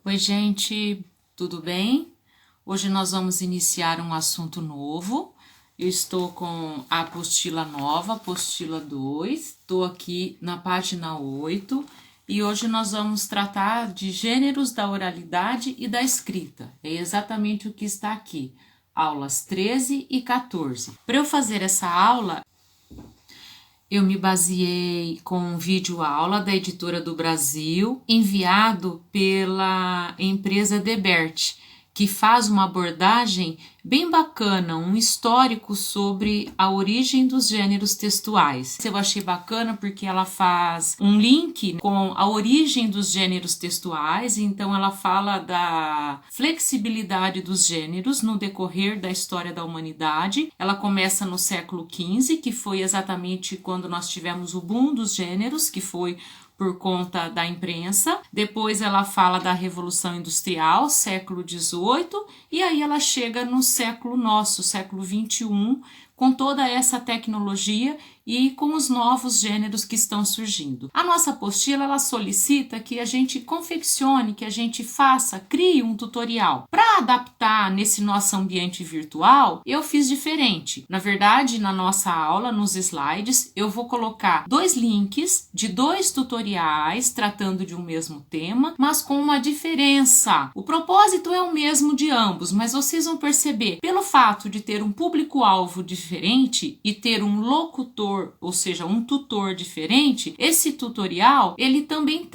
Oi, gente, tudo bem? Hoje nós vamos iniciar um assunto novo. Eu estou com a apostila nova, apostila 2. Estou aqui na página 8 e hoje nós vamos tratar de gêneros da oralidade e da escrita. É exatamente o que está aqui, aulas 13 e 14. Para eu fazer essa aula, eu me baseei com um vídeo aula da Editora do Brasil, enviado pela empresa Debert, que faz uma abordagem bem bacana, um histórico sobre a origem dos gêneros textuais. Eu achei bacana porque ela faz um link com a origem dos gêneros textuais, então ela fala da flexibilidade dos gêneros no decorrer da história da humanidade. Ela começa no século XV, que foi exatamente quando nós tivemos o boom dos gêneros, que foi por conta da imprensa. Depois ela fala da Revolução Industrial, século XVIII, e aí ela chega no século nosso, século XXI, com toda essa tecnologia e com os novos gêneros que estão surgindo. A nossa apostila, ela solicita que a gente confeccione, que a gente faça, crie um tutorial. Para adaptar nesse nosso ambiente virtual, eu fiz diferente. Na verdade, na nossa aula, nos slides, eu vou colocar 2 links de 2 tutoriais tratando de um mesmo tema, mas com uma diferença. O propósito é o mesmo de ambos, mas vocês vão perceber, pelo fato de ter um público-alvo diferente e ter um locutor, ou seja, um tutor diferente, esse tutorial, ele também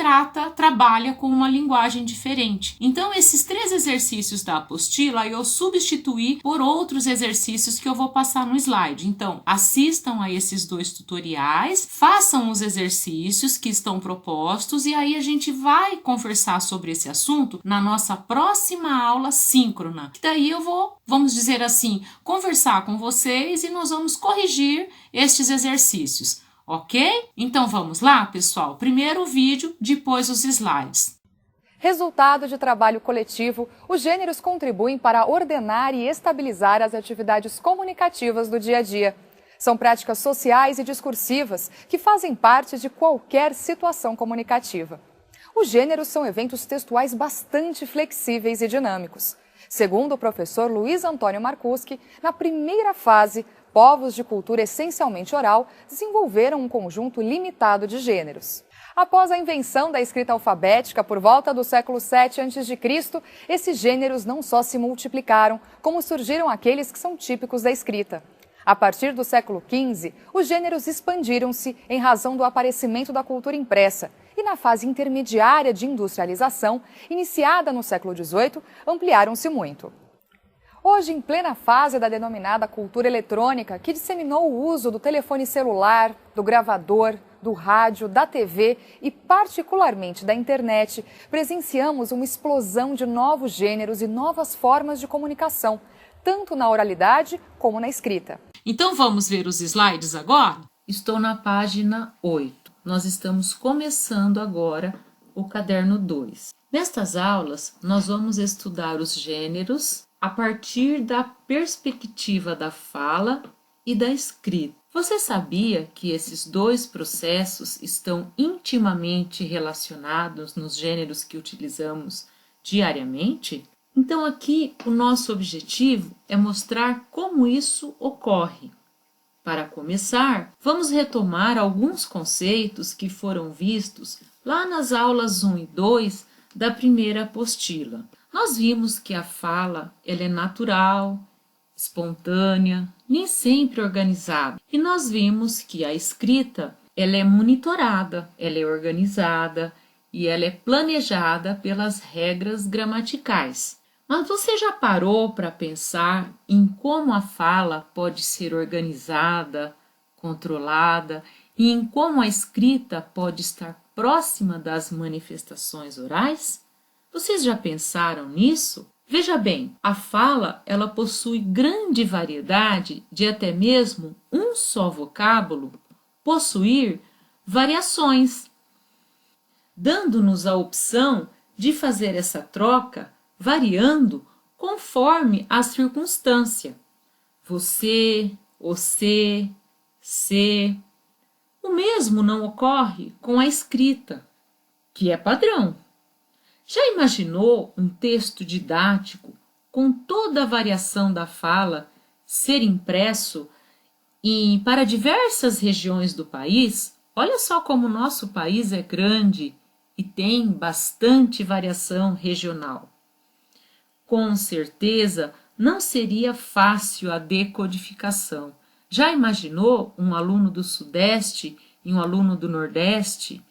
trabalha com uma linguagem diferente. Então, esses 3 exercícios da apostila, eu substituí por outros exercícios que eu vou passar no slide. Então, assistam a esses 2 tutoriais, façam os exercícios que estão propostos e aí a gente vai conversar sobre esse assunto na nossa próxima aula síncrona. Que daí eu vou, vamos dizer assim, conversar com vocês e nós vamos corrigir estes exercícios, ok? Então vamos lá, pessoal? Primeiro o vídeo, depois os slides. Resultado de trabalho coletivo, os gêneros contribuem para ordenar e estabilizar as atividades comunicativas do dia a dia. São práticas sociais e discursivas que fazem parte de qualquer situação comunicativa. Os gêneros são eventos textuais bastante flexíveis e dinâmicos. Segundo o professor Luiz Antônio Marcuski, na primeira fase, povos de cultura essencialmente oral desenvolveram um conjunto limitado de gêneros. Após a invenção da escrita alfabética por volta do século VII a.C., esses gêneros não só se multiplicaram, como surgiram aqueles que são típicos da escrita. A partir do século XV, os gêneros expandiram-se em razão do aparecimento da cultura impressa e, na fase intermediária de industrialização, iniciada no século XVIII, ampliaram-se muito. Hoje, em plena fase da denominada cultura eletrônica, que disseminou o uso do telefone celular, do gravador, do rádio, da TV e, particularmente, da internet, presenciamos uma explosão de novos gêneros e novas formas de comunicação, tanto na oralidade como na escrita. Então vamos ver os slides agora? Estou na página 8. Nós estamos começando agora o caderno 2. Nestas aulas, nós vamos estudar os gêneros a partir da perspectiva da fala e da escrita. Você sabia que esses 2 processos estão intimamente relacionados nos gêneros que utilizamos diariamente? Então, aqui o nosso objetivo é mostrar como isso ocorre. Para começar, vamos retomar alguns conceitos que foram vistos lá nas aulas 1 e 2 da primeira apostila. Nós vimos que a fala ela é natural, espontânea, nem sempre organizada. E nós vimos que a escrita ela é monitorada, ela é organizada e ela é planejada pelas regras gramaticais. Mas você já parou para pensar em como a fala pode ser organizada, controlada e em como a escrita pode estar próxima das manifestações orais? Vocês já pensaram nisso? Veja bem, a fala ela possui grande variedade de até mesmo um só vocábulo possuir variações, dando-nos a opção de fazer essa troca variando conforme a circunstância. Você, se. O mesmo não ocorre com a escrita, que é padrão. Já imaginou um texto didático com toda a variação da fala ser impresso para diversas regiões do país? Olha só como o nosso país é grande e tem bastante variação regional. Com certeza, não seria fácil a decodificação. Já imaginou um aluno do Sudeste e um aluno do Nordeste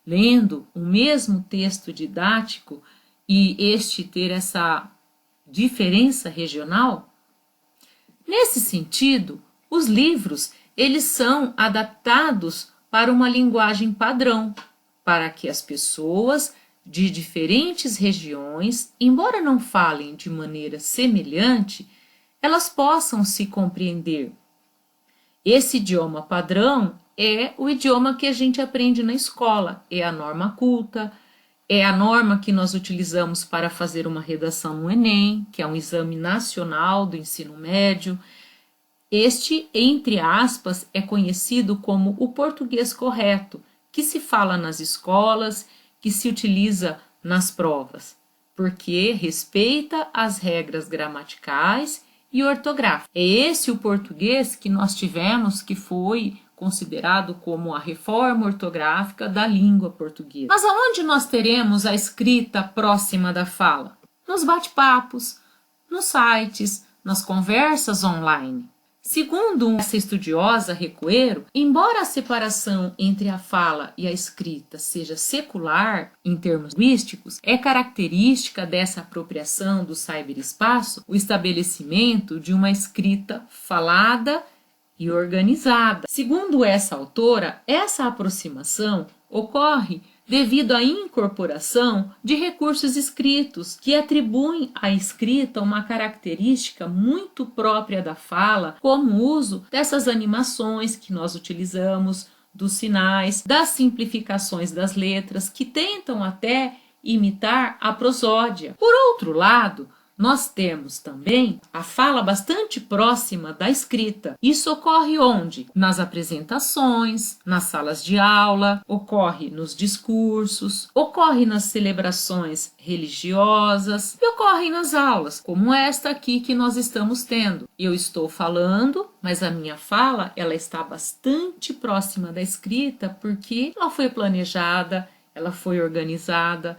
lendo o mesmo texto didático e este ter essa diferença regional? Nesse sentido, os livros, eles são adaptados para uma linguagem padrão, para que as pessoas de diferentes regiões, embora não falem de maneira semelhante, elas possam se compreender. Esse idioma padrão é o idioma que a gente aprende na escola, é a norma culta, é a norma que nós utilizamos para fazer uma redação no Enem, que é um exame nacional do ensino médio. Este, entre aspas, é conhecido como o português correto, que se fala nas escolas, que se utiliza nas provas, porque respeita as regras gramaticais e ortográficas. É esse o português que nós tivemos, que foi considerado como a reforma ortográfica da língua portuguesa. Mas aonde nós teremos a escrita próxima da fala? Nos bate-papos, nos sites, nas conversas online. Segundo essa estudiosa Recoeiro, embora a separação entre a fala e a escrita seja secular em termos linguísticos, é característica dessa apropriação do cyberespaço o estabelecimento de uma escrita falada e organizada. Segundo essa autora, essa aproximação ocorre devido à incorporação de recursos escritos que atribuem à escrita uma característica muito própria da fala, como o uso dessas animações que nós utilizamos, dos sinais, das simplificações das letras, que tentam até imitar a prosódia. Por outro lado, nós temos também a fala bastante próxima da escrita. Isso ocorre onde? Nas apresentações, nas salas de aula, ocorre nos discursos, ocorre nas celebrações religiosas e ocorre nas aulas, como esta aqui que nós estamos tendo. Eu estou falando, mas a minha fala ela está bastante próxima da escrita porque ela foi planejada, ela foi organizada,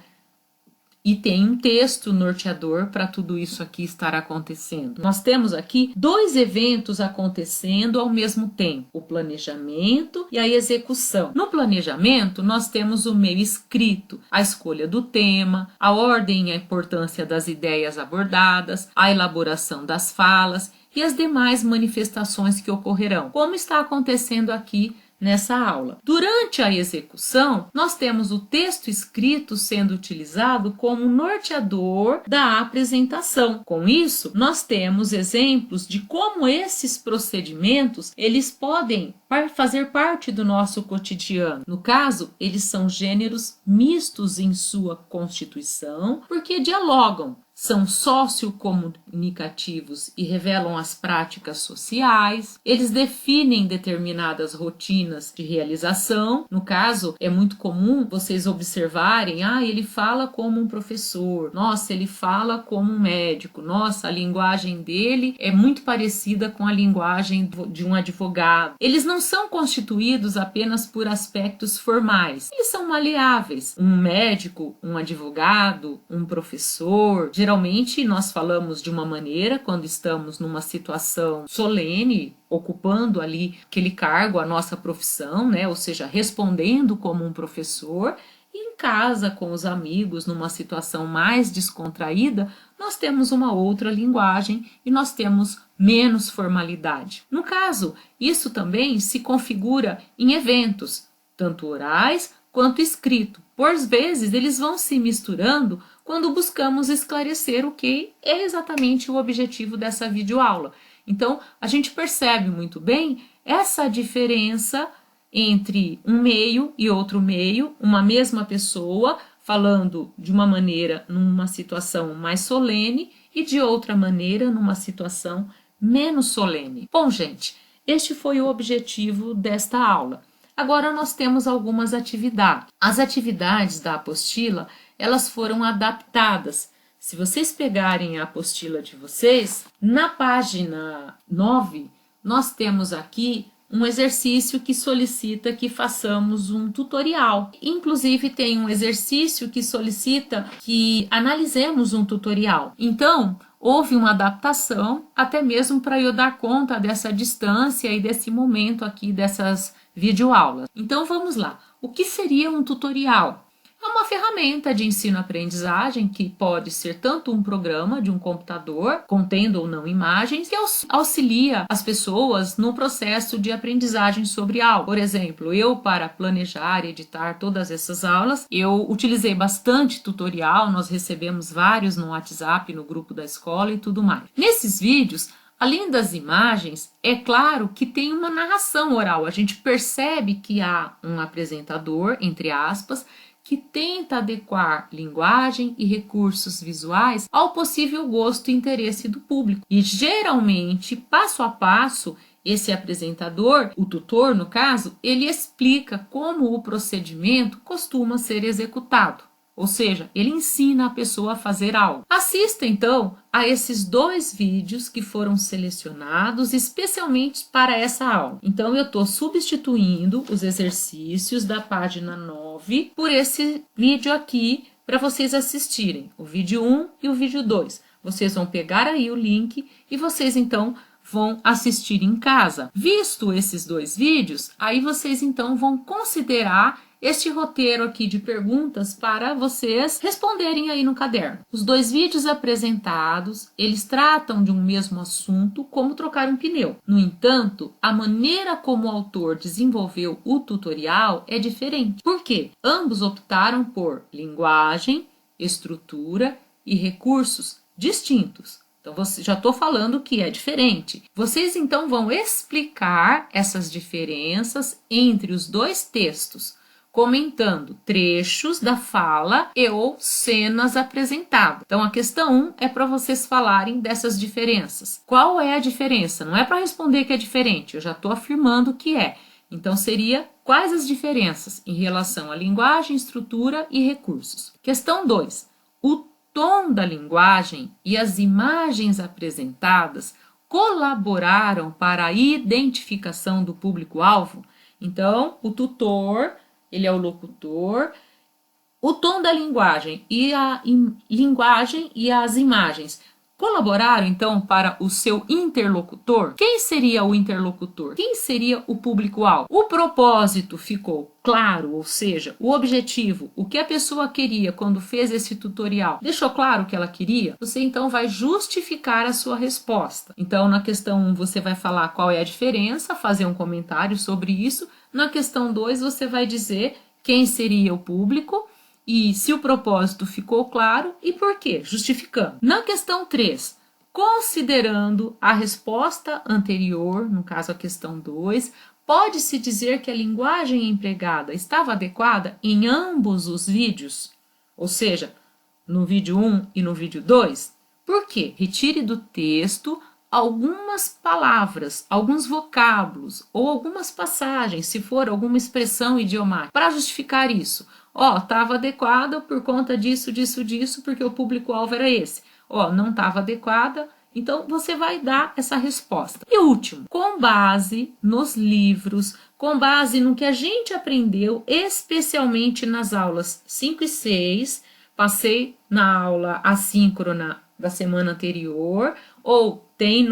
e tem um texto norteador para tudo isso aqui estar acontecendo. Nós temos aqui dois eventos acontecendo ao mesmo tempo, o planejamento e a execução. No planejamento, nós temos o meio escrito, a escolha do tema, a ordem e a importância das ideias abordadas, a elaboração das falas e as demais manifestações que ocorrerão, como está acontecendo aqui nessa aula. Durante a execução, nós temos o texto escrito sendo utilizado como norteador da apresentação. Com isso, nós temos exemplos de como esses procedimentos eles podem fazer parte do nosso cotidiano. No caso, eles são gêneros mistos em sua constituição, porque dialogam. São sociocomunicativos e revelam as práticas sociais. Eles definem determinadas rotinas de realização. No caso, é muito comum vocês observarem, ele fala como um professor, nossa, ele fala como um médico, nossa, a linguagem dele é muito parecida com a linguagem de um advogado. Eles não são constituídos apenas por aspectos formais, eles são maleáveis. Um médico, um advogado, um professor, geralmente nós falamos de uma maneira quando estamos numa situação solene, ocupando ali aquele cargo, a nossa profissão, né? Ou seja, respondendo como um professor, e em casa, com os amigos, numa situação mais descontraída, nós temos uma outra linguagem e nós temos menos formalidade. No caso, isso também se configura em eventos, tanto orais quanto escrito. Por vezes, eles vão se misturando quando buscamos esclarecer o que é exatamente o objetivo dessa videoaula. Então, a gente percebe muito bem essa diferença entre um meio e outro meio, uma mesma pessoa falando de uma maneira numa situação mais solene e de outra maneira numa situação menos solene. Bom, gente, este foi o objetivo desta aula. Agora nós temos algumas atividades. As atividades da apostila, elas foram adaptadas. Se vocês pegarem a apostila de vocês, na página 9, nós temos aqui um exercício que solicita que façamos um tutorial. Inclusive, tem um exercício que solicita que analisemos um tutorial. Então, houve uma adaptação, até mesmo para eu dar conta dessa distância e desse momento aqui dessas videoaulas. Então, vamos lá. O que seria um tutorial? É uma ferramenta de ensino-aprendizagem que pode ser tanto um programa de um computador, contendo ou não imagens, que auxilia as pessoas no processo de aprendizagem sobre algo. Por exemplo, eu, para planejar e editar todas essas aulas, eu utilizei bastante tutorial, nós recebemos vários no WhatsApp, no grupo da escola e tudo mais. Nesses vídeos, além das imagens, é claro que tem uma narração oral. A gente percebe que há um apresentador, entre aspas, que tenta adequar linguagem e recursos visuais ao possível gosto e interesse do público. E geralmente, passo a passo, esse apresentador, o tutor no caso, ele explica como o procedimento costuma ser executado. Ou seja, ele ensina a pessoa a fazer algo. Assista então a esses 2 vídeos que foram selecionados especialmente para essa aula. Então eu estou substituindo os exercícios da página 9 por esse vídeo aqui para vocês assistirem, o vídeo 1 e o vídeo 2. Vocês vão pegar aí o link e vocês então vão assistir em casa. Visto esses 2 vídeos, aí vocês então vão considerar este roteiro aqui de perguntas para vocês responderem aí no caderno. Os 2 vídeos apresentados, eles tratam de um mesmo assunto, como trocar um pneu. No entanto, a maneira como o autor desenvolveu o tutorial é diferente. Por quê? Ambos optaram por linguagem, estrutura e recursos distintos. Então, já estou falando que é diferente. Vocês, então, vão explicar essas diferenças entre os 2 textos, comentando trechos da fala e ou cenas apresentadas. Então, a questão 1 é para vocês falarem dessas diferenças. Qual é a diferença? Não é para responder que é diferente, eu já estou afirmando que é. Então, seria quais as diferenças em relação à linguagem, estrutura e recursos. Questão 2. O tom da linguagem e as imagens apresentadas colaboraram para a identificação do público-alvo? Então, o tutor, ele é o locutor, o tom da linguagem e as imagens colaboraram, então, para o seu interlocutor? Quem seria o interlocutor? Quem seria o público-alvo? O propósito ficou claro, ou seja, o objetivo, o que a pessoa queria quando fez esse tutorial, deixou claro o que ela queria? Você, então, vai justificar a sua resposta. Então, na questão 1, você vai falar qual é a diferença, fazer um comentário sobre isso. Na questão 2, você vai dizer quem seria o público e se o propósito ficou claro e por quê, justificando. Na questão 3, considerando a resposta anterior, no caso a questão 2, pode-se dizer que a linguagem empregada estava adequada em ambos os vídeos, ou seja, no vídeo 1 e no vídeo 2? Por quê? Retire do texto algumas palavras, alguns vocábulos ou algumas passagens, se for alguma expressão idiomática, para justificar isso. Estava adequada por conta disso, porque o público-alvo era esse. Não estava adequada, então você vai dar essa resposta. E último, com base nos livros, com base no que a gente aprendeu, especialmente nas aulas 5 e 6, passei na aula assíncrona da semana anterior, ou tem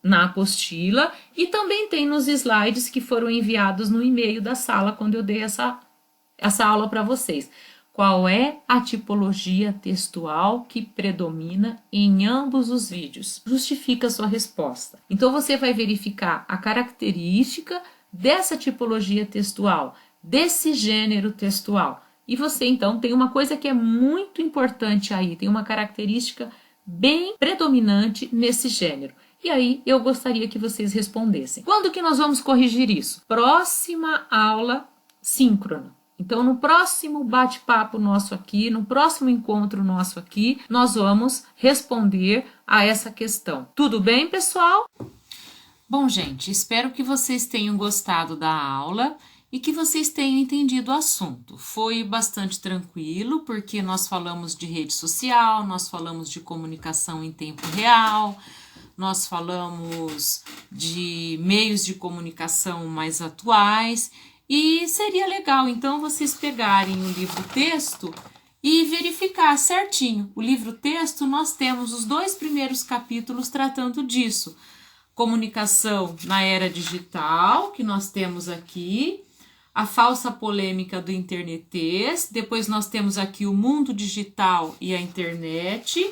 na apostila, e também tem nos slides que foram enviados no e-mail da sala, quando eu dei essa aula para vocês. Qual é a tipologia textual que predomina em ambos os vídeos? Justifica a sua resposta. Então, você vai verificar a característica dessa tipologia textual, desse gênero textual. E você, então, tem uma coisa que é muito importante aí, tem uma característica bem predominante nesse gênero. E aí, eu gostaria que vocês respondessem. Quando que nós vamos corrigir isso? Próxima aula síncrona. Então, no próximo bate-papo nosso aqui, no próximo encontro nosso aqui, nós vamos responder a essa questão. Tudo bem, pessoal? Bom, gente, espero que vocês tenham gostado da aula e que vocês tenham entendido o assunto. Foi bastante tranquilo, porque nós falamos de rede social, nós falamos de comunicação em tempo real, nós falamos de meios de comunicação mais atuais, e seria legal, então, vocês pegarem o livro-texto e verificar certinho. O livro-texto, nós temos os 2 primeiros capítulos tratando disso. Comunicação na era digital, que nós temos aqui, a falsa polêmica do internetês, depois nós temos aqui o mundo digital e a internet,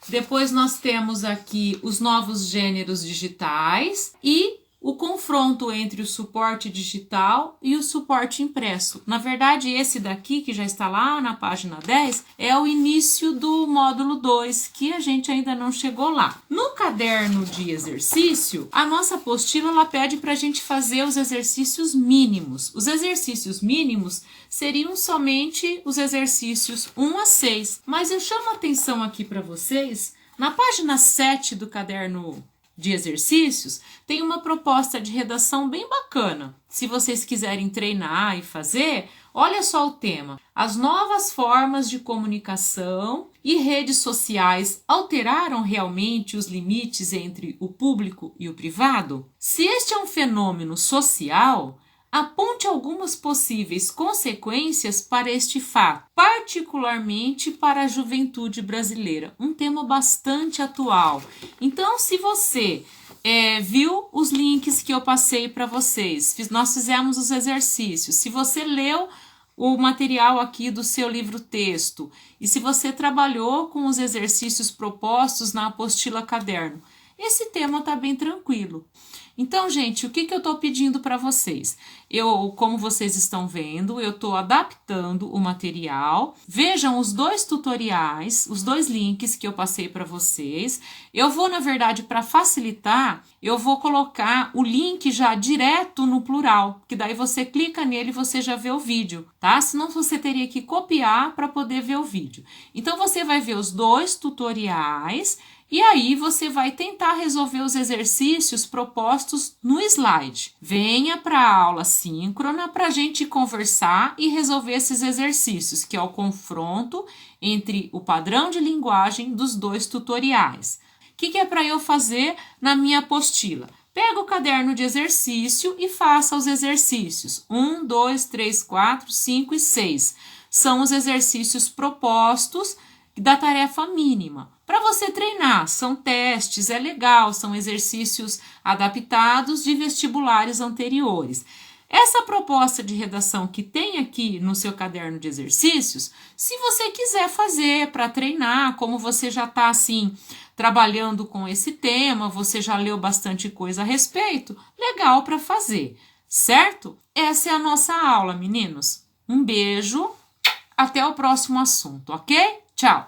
depois nós temos aqui os novos gêneros digitais e o confronto entre o suporte digital e o suporte impresso. Na verdade, esse daqui, que já está lá na página 10, é o início do módulo 2, que a gente ainda não chegou lá. No caderno de exercício, a nossa apostila ela pede para a gente fazer os exercícios mínimos. Os exercícios mínimos seriam somente os exercícios 1 a 6, mas eu chamo a atenção aqui para vocês, na página 7 do caderno de exercícios, tem uma proposta de redação bem bacana. Se vocês quiserem treinar e fazer, olha só o tema. As novas formas de comunicação e redes sociais alteraram realmente os limites entre o público e o privado? Se este é um fenômeno social, aponte algumas possíveis consequências para este fato, particularmente para a juventude brasileira. Um tema bastante atual. Então, se você viu os links que eu passei para vocês, nós fizemos os exercícios, se você leu o material aqui do seu livro-texto e se você trabalhou com os exercícios propostos na apostila caderno, esse tema está bem tranquilo. Então, gente, o que eu estou pedindo para vocês? Como vocês estão vendo, eu estou adaptando o material. Vejam os 2 tutoriais, os 2 links que eu passei para vocês. Eu vou, na verdade, para facilitar, eu vou colocar o link já direto no plural, que daí você clica nele e você já vê o vídeo, tá? Senão você teria que copiar para poder ver o vídeo. Então, você vai ver os 2 tutoriais. E aí você vai tentar resolver os exercícios propostos no slide. Venha para a aula síncrona para a gente conversar e resolver esses exercícios, que é o confronto entre o padrão de linguagem dos 2 tutoriais. O que é para eu fazer na minha apostila? Pega o caderno de exercício e faça os exercícios. 1, 2, 3, 4, 5 e 6. São os exercícios propostos da tarefa mínima. Para você treinar, são testes, é legal, são exercícios adaptados de vestibulares anteriores. Essa proposta de redação que tem aqui no seu caderno de exercícios, se você quiser fazer para treinar, como você já está assim trabalhando com esse tema, você já leu bastante coisa a respeito, legal para fazer, certo? Essa é a nossa aula, meninos. Um beijo, até o próximo assunto, ok? Tchau!